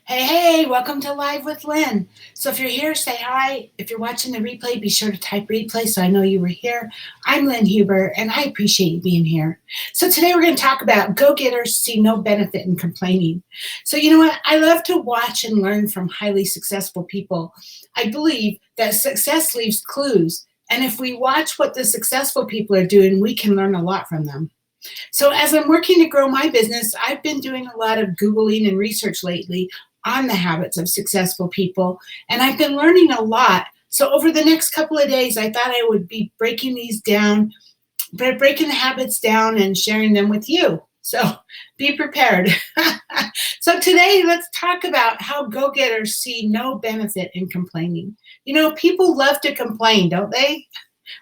Hey, welcome to Live with Lynn. So if you're here, say hi. If you're watching the replay, be sure to type replay so I know you were here. I'm Lynn Huber, and I appreciate you being here. So today we're going to talk about go-getters see no benefit in complaining. So you know what? I love to watch and learn from highly successful people. I believe that success leaves clues, and if we watch what the successful people are doing, we can learn a lot from them. So as I'm working to grow my business, I've been doing a lot of Googling and research lately on the habits of successful people, and I've been learning a lot. So over the next couple of days, I thought I would be breaking these down, breaking the habits down and sharing them with you. So be prepared. So today, let's talk about how go-getters see no benefit in complaining. You know, people love to complain, don't they?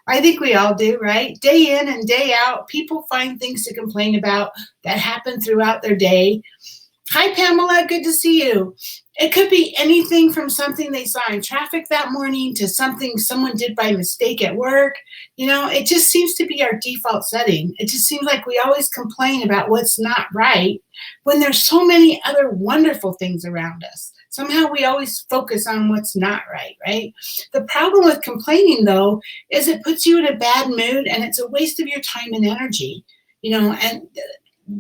I think we all do, right? Day in and day out, people find things to complain about that happen throughout their day. Hi, Pamela. Good to see you. It could be anything from something they saw in traffic that morning to something someone did by mistake at work. You know, it just seems to be our default setting. It just seems like we always complain about what's not right when there's so many other wonderful things around us. Somehow we always focus on what's not right, right? The problem with complaining, though, is it puts you in a bad mood and it's a waste of your time and energy, and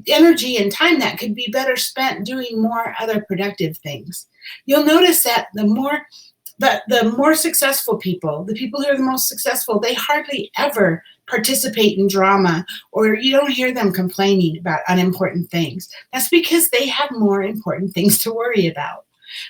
energy and time that could be better spent doing more other productive things. You'll notice that the more successful people, the people who are the most successful, they hardly ever participate in drama, or you don't hear them complaining about unimportant things. That's because they have more important things to worry about.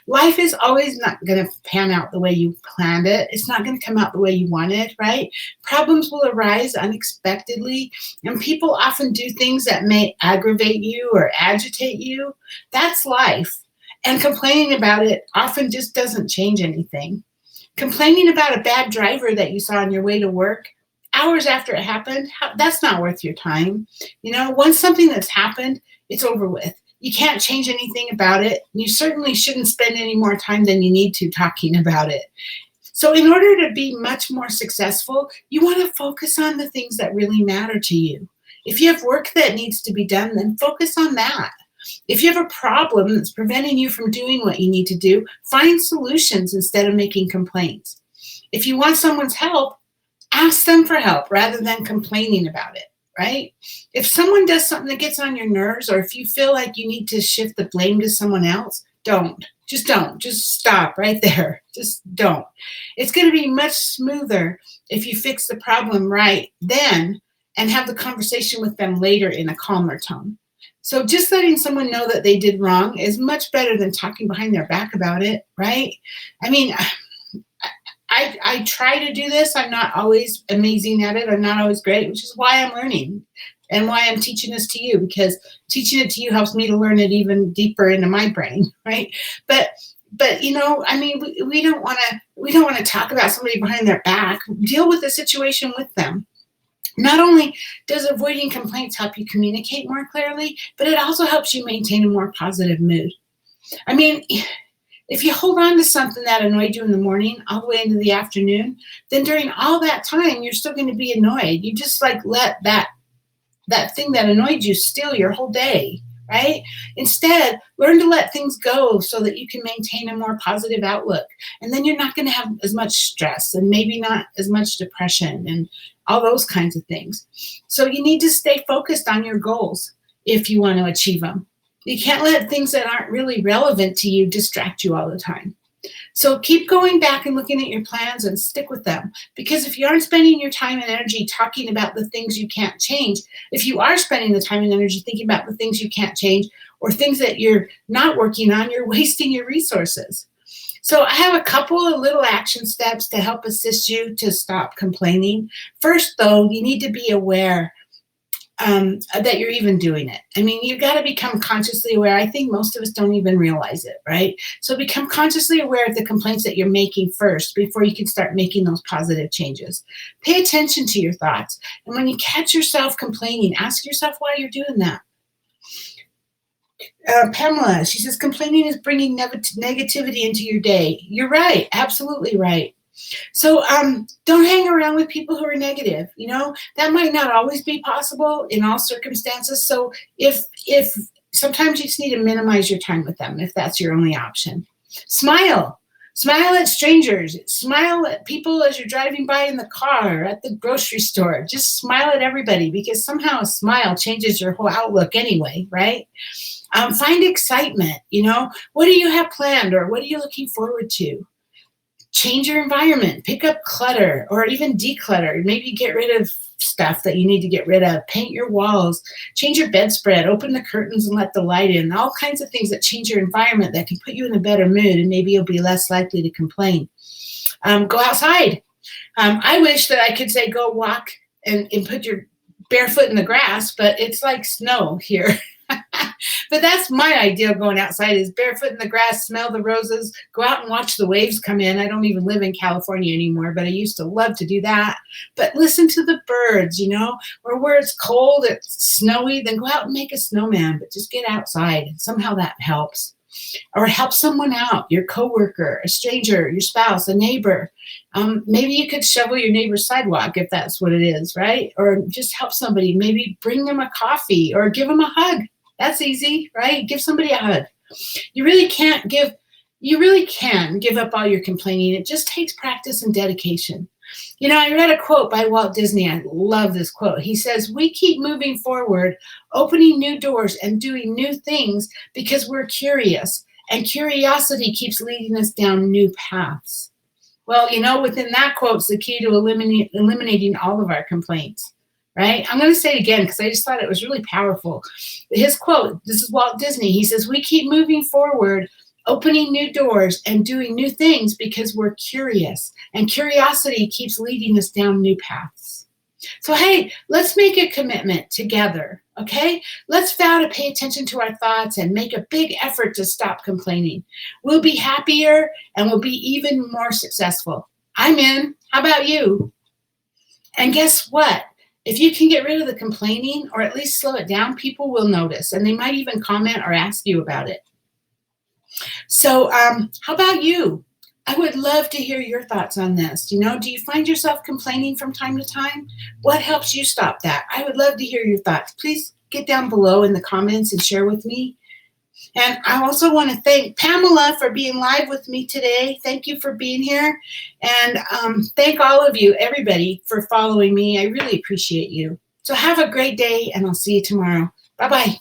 Life is always not going to pan out the way you planned it. It's not going to come out the way you want it, right? Problems will arise unexpectedly, and people often do things that may aggravate you or agitate you. That's life. And complaining about it often just doesn't change anything. Complaining about a bad driver that you saw on your way to work hours after it happened, that's not worth your time. Once something that's happened, it's over with. You can't change anything about it. You certainly shouldn't spend any more time than you need to talking about it. So in order to be much more successful, you want to focus on the things that really matter to you. If you have work that needs to be done, then focus on that. If you have a problem that's preventing you from doing what you need to do, find solutions instead of making complaints. If you want someone's help, ask them for help rather than complaining about it. Right? If someone does something that gets on your nerves, or if you feel like you need to shift the blame to someone else, don't. Just don't. Just stop right there. Just don't. It's going to be much smoother if you fix the problem right then and have the conversation with them later in a calmer tone. So just letting someone know that they did wrong is much better than talking behind their back about it, right? I mean, I try to do this. I'm not always amazing at it. I'm not always great, which is why I'm learning and why I'm teaching this to you, because teaching it to you helps me to learn it even deeper into my brain, right? But I mean, we don't want to talk about somebody behind their back. Deal with the situation with them. Not only does avoiding complaints help you communicate more clearly, but it also helps you maintain a more positive mood. I mean, if you hold on to something that annoyed you in the morning all the way into the afternoon, then during all that time, you're still going to be annoyed. You just let that thing that annoyed you steal your whole day, right? Instead, learn to let things go so that you can maintain a more positive outlook. And then you're not going to have as much stress and maybe not as much depression and all those kinds of things. So you need to stay focused on your goals if you want to achieve them. You can't let things that aren't really relevant to you distract you all the time. So keep going back and looking at your plans and stick with them. Because if you aren't spending your time and energy talking about the things you can't change, if you are spending the time and energy thinking about the things you can't change or things that you're not working on, you're wasting your resources. So I have a couple of little action steps to help assist you to stop complaining. First, though, you need to be aware that you're even doing it. I mean, you've got to become consciously aware. I think most of us don't even realize it, right? So become consciously aware of the complaints that you're making first before you can start making those positive changes. Pay attention to your thoughts. And when you catch yourself complaining, ask yourself why you're doing that. Pamela, she says, complaining is bringing negativity into your day. You're right. Absolutely right. So don't hang around with people who are negative. That might not always be possible in all circumstances. So if sometimes you just need to minimize your time with them if that's your only option. Smile. Smile at strangers. Smile at people as you're driving by in the car, at the grocery store. Just smile at everybody, because somehow a smile changes your whole outlook anyway, right? Find excitement. What do you have planned, or what are you looking forward to? Change your environment. Pick up clutter, or even declutter. Maybe get rid of stuff that you need to get rid of. Paint your walls. Change your bedspread. Open the curtains and let the light in. All kinds of things that change your environment that can put you in a better mood, and maybe you'll be less likely to complain. Go outside. I wish that I could say go walk and put your barefoot in the grass, but it's like snow here. But that's my ideal going outside, is barefoot in the grass, smell the roses, go out and watch the waves come in. I don't even live in California anymore, but I used to love to do that. But listen to the birds, or where it's cold, it's snowy, then go out and make a snowman, but just get outside. Somehow that helps. Or help someone out, your coworker, a stranger, your spouse, a neighbor. Maybe you could shovel your neighbor's sidewalk if that's what it is, right? Or just help somebody, maybe bring them a coffee or give them a hug. That's easy, right? Give somebody a hug. You really can give up all your complaining. It just takes practice and dedication. I read a quote by Walt Disney. I love this quote. He says, "We keep moving forward, opening new doors and doing new things because we're curious, and curiosity keeps leading us down new paths." Well, within that quote's the key to eliminating all of our complaints. Right? I'm going to say it again because I just thought it was really powerful. His quote, this is Walt Disney. He says, "We keep moving forward, opening new doors and doing new things because we're curious, and curiosity keeps leading us down new paths." So, hey, let's make a commitment together, okay? Let's vow to pay attention to our thoughts and make a big effort to stop complaining. We'll be happier and we'll be even more successful. I'm in. How about you? And guess what? If you can get rid of the complaining, or at least slow it down, people will notice, and they might even comment or ask you about it. So how about you? I would love to hear your thoughts on this. Do you find yourself complaining from time to time? What helps you stop that? I would love to hear your thoughts. Please get down below in the comments and share with me. And I also want to thank Pamela for being live with me today. Thank you for being here. And thank all of you, everybody, for following me. I really appreciate you. So have a great day, and I'll see you tomorrow. Bye-bye.